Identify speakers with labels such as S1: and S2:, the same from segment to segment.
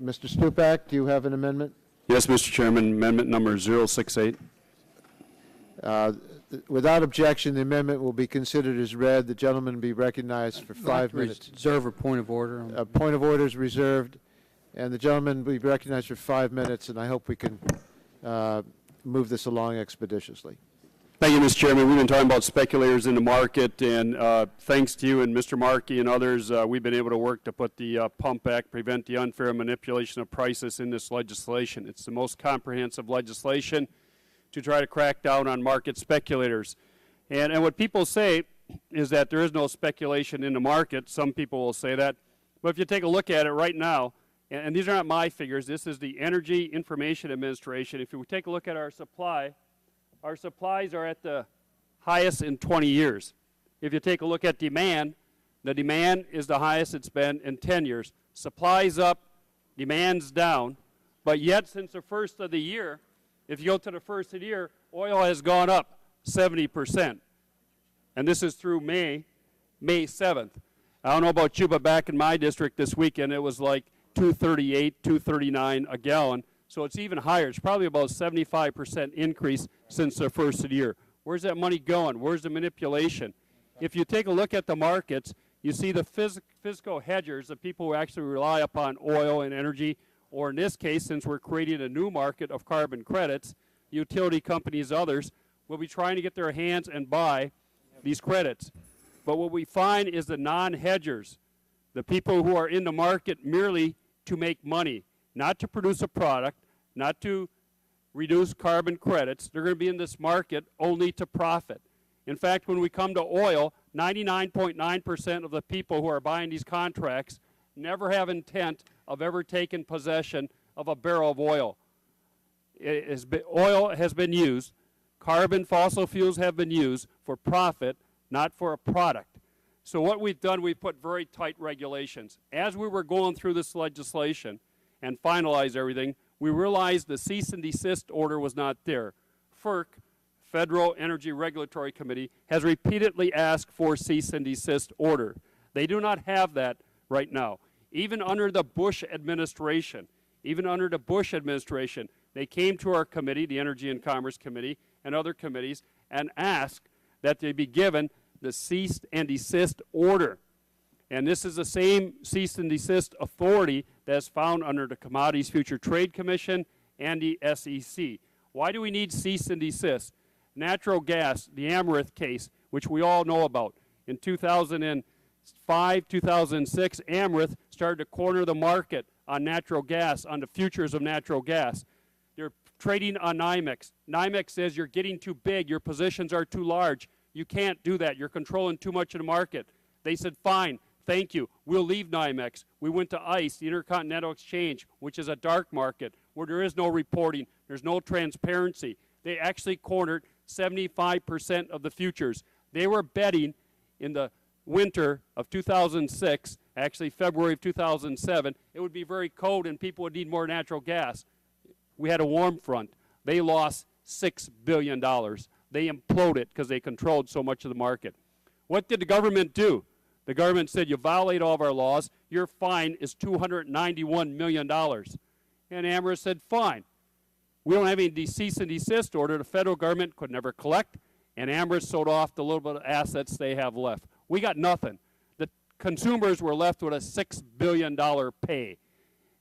S1: Mr. Stupak, do you have an amendment?
S2: Yes, Mr. Chairman. Amendment number 068.
S1: Without objection, the amendment will be considered as read. The gentleman will be recognized for 5 minutes.
S3: Reserve a point of order.
S1: A point of order is reserved, and the gentleman will be recognized for 5 minutes, and I hope we can move this along expeditiously.
S2: Thank you, Mr. Chairman. We've been talking about speculators in the market, and thanks to you and Mr. Markey and others, we've been able to work to put the Pump Act, prevent the unfair manipulation of prices in this legislation. It's the most comprehensive legislation to try to crack down on market speculators. And what people say is that there is no speculation in the market. Some people will say that. But if you take a look at it right now, and these are not my figures, this is the Energy Information Administration. If you take a look at our supply, our supplies are at the highest in 20 years. If you take a look at demand, the demand is the highest it's been in 10 years. Supply's up, demand's down, but yet since the first of the year, if you go to the first of the year, oil has gone up 70%. And this is through May 7th. I don't know about you, but back in my district this weekend, it was like $2.38, $2.39 a gallon. So it's even higher. It's probably about 75% increase since the first of the year. Where's that money going? Where's the manipulation? If you take a look at the markets, you see the physical hedgers, the people who actually rely upon oil and energy, or in this case, since we're creating a new market of carbon credits, utility companies, others, will be trying to get their hands and buy these credits. But what we find is the non-hedgers, the people who are in the market merely to make money, not to produce a product, not to reduce carbon credits. They're going to be in this market only to profit. In fact, when we come to oil, 99.9% of the people who are buying these contracts never have intent of ever taking possession of a barrel of oil. Oil has been used, carbon fossil fuels have been used for profit, not for a product. So what we've done, we've put very tight regulations. As we were going through this legislation and finalized everything, we realized the cease and desist order was not there. FERC, Federal Energy Regulatory Committee, has repeatedly asked for cease and desist order. They do not have that right now. Even under the Bush administration, they came to our committee, the Energy and Commerce Committee, and other committees, and asked that they be given the cease and desist order. And this is the same cease and desist authority that's found under the Commodities Future Trade Commission and the SEC. Why do we need cease and desist? Natural gas, the Amherst case, which we all know about. In 2005, 2006, Amherst started to corner the market on natural gas, on the futures of natural gas. They're trading on NYMEX. NYMEX says you're getting too big, your positions are too large. You can't do that. You're controlling too much of the market. They said, fine, thank you. We'll leave NYMEX. We went to ICE, the Intercontinental Exchange, which is a dark market where there is no reporting. There's no transparency. They actually cornered 75% of the futures. They were betting in the winter of 2006, actually February of 2007, it would be very cold and people would need more natural gas. We had a warm front. They lost $6 billion. They imploded because they controlled so much of the market. What did the government do? The government said, you violate all of our laws, your fine is $291 million. And Amherst said, fine. We don't have any cease and desist order. The federal government could never collect, and Amherst sold off the little bit of assets they have left. We got nothing. The consumers were left with a $6 billion pay.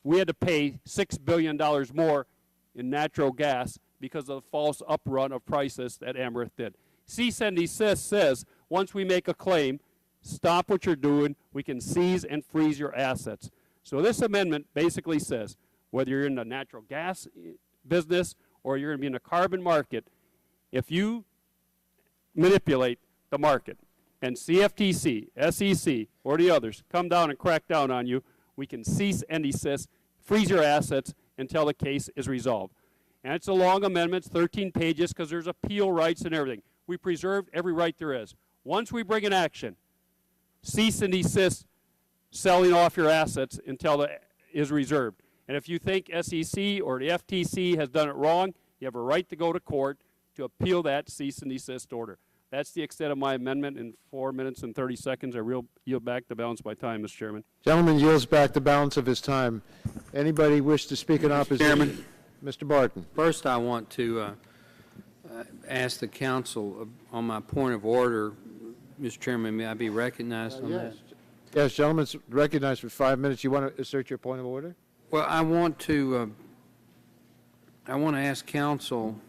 S2: We had to pay $6 billion more in natural gas because of the false uprun of prices that Amherst did. Cease and desist says, once we make a claim, stop what you're doing, we can seize and freeze your assets. So this amendment basically says, whether you're in the natural gas business or you're going to be in a carbon market, if you manipulate the market and CFTC, SEC, or the others come down and crack down on you, we can cease and desist, freeze your assets until the case is resolved. And it's a long amendment, it's 13 pages, because there's appeal rights and everything. We preserved every right there is. Once we bring an action, cease and desist selling off your assets until it is reserved. And if you think SEC or the FTC has done it wrong, you have a right to go to court to appeal that cease and desist order. That's the extent of my amendment. In 4 minutes and 30 seconds, I yield back the balance of my time, Mr. Chairman.
S1: Gentleman yields back the balance of his time. Anybody wish to speak in opposition?
S3: Chairman.
S1: Mr. Barton.
S3: First, I want to ask the council on my point of order. Mr. Chairman, may I be recognized on that?
S1: Yes, gentleman's recognized for 5 minutes. You want to assert your point of order?
S3: Well, I want to ask council.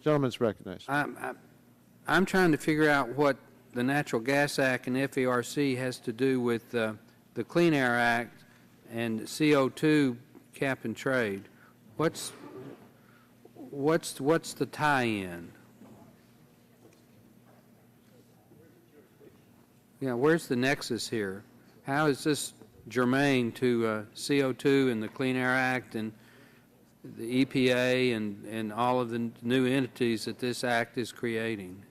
S1: Gentleman's recognized.
S3: I'm trying to figure out what the Natural Gas Act and FERC has to do with the Clean Air Act and CO2 cap and trade. What's the tie-in? Yeah, where's the nexus here? How is this germane to CO2 and the Clean Air Act and the EPA and all of the new entities that this act is creating?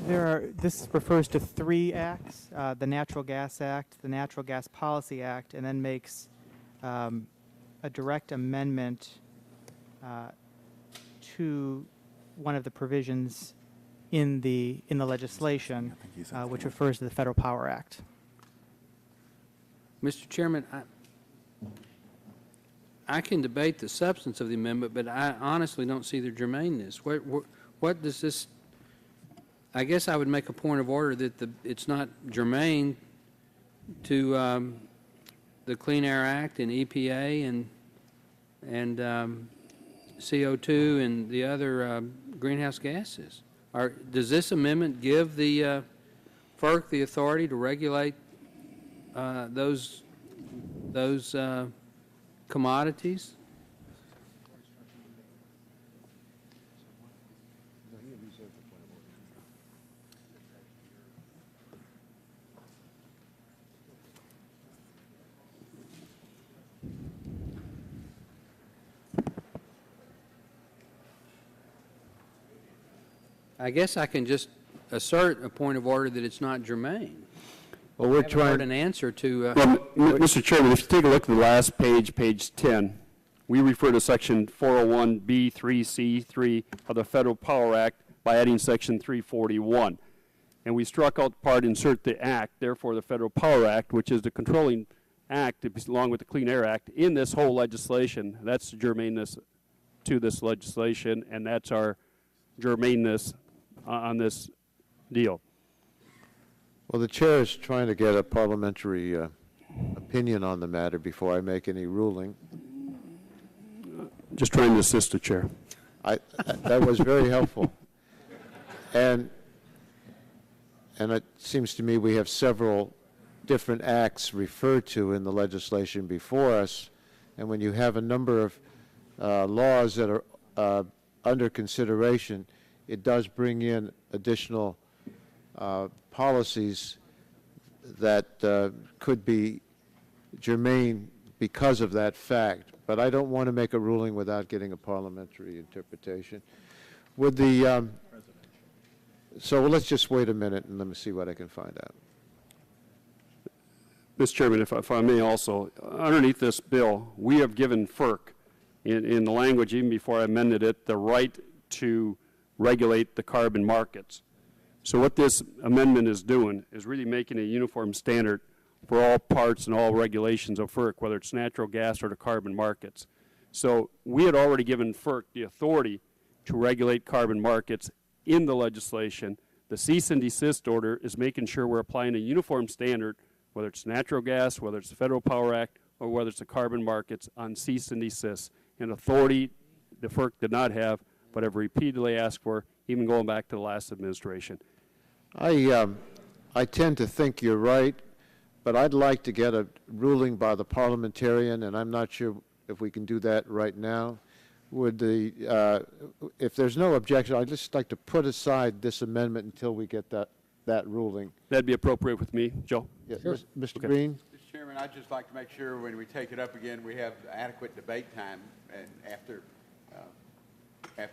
S4: This refers to 3 acts, the Natural Gas Act, the Natural Gas Policy Act, and then makes a direct amendment to one of the provisions in the legislation, which refers to the Federal Power Act.
S3: Mr. Chairman, I can debate the substance of the amendment, but I honestly don't see the germaneness. What does this? I guess I would make a point of order that it's not germane to the Clean Air Act and EPA and CO2 and the other greenhouse gases. Does this amendment give the FERC the authority to regulate those commodities? I guess I can just assert a point of order that it's not germane.
S1: Well, we're
S3: I haven't heard
S1: trying.
S3: an answer to.
S2: Well, Mr. Chairman, if you take a look at the last page, page 10, we refer to Section 401B3C3 of the Federal Power Act by adding Section 341. And we struck out the part, insert the act, therefore the Federal Power Act, which is the controlling act, along with the Clean Air Act, in this whole legislation. That's the germaneness to this legislation, and that's our germaneness on this deal.
S1: Well, the chair is trying to get a parliamentary opinion on the matter before I make any ruling.
S2: Just trying to assist the chair.
S1: That was very helpful. And it seems to me we have several different acts referred to in the legislation before us, and when you have a number of laws that are under consideration, it does bring in additional policies that could be germane because of that fact. But I don't want to make a ruling without getting a parliamentary interpretation. Would the so let's just wait a minute and let me see what I can find out.
S2: Mr. Chairman, if I may also, underneath this bill, we have given FERC, in the language even before I amended it, the right to regulate the carbon markets. So what this amendment is doing is really making a uniform standard for all parts and all regulations of FERC, whether it's natural gas or the carbon markets. So we had already given FERC the authority to regulate carbon markets in the legislation. The cease and desist order is making sure we're applying a uniform standard, whether it's natural gas, whether it's the Federal Power Act, or whether it's the carbon markets on cease and desist. An authority the FERC did not have, but have repeatedly asked for, even going back to the last administration.
S1: I tend to think you're right, but I'd like to get a ruling by the parliamentarian, and I'm not sure if we can do that right now. Would the, if there's no objection, I'd just like to put aside this amendment until we get that ruling.
S2: That'd be appropriate with me, Joe?
S1: Yeah,
S3: Sure.
S1: Mr.
S2: Okay.
S1: Green?
S5: Mr. Chairman, I'd just like to make sure when we take it up again, we have adequate debate time and after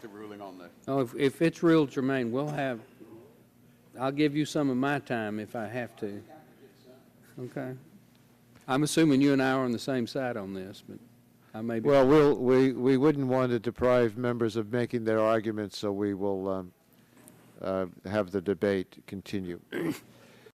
S5: ruling on the.
S3: Oh, if it's real germane, I'll give you some of my time if I have to. Okay. I'm assuming you and I are on the same side on this, but I may be.
S1: Well, we wouldn't want to deprive members of making their arguments, so we will have the debate continue.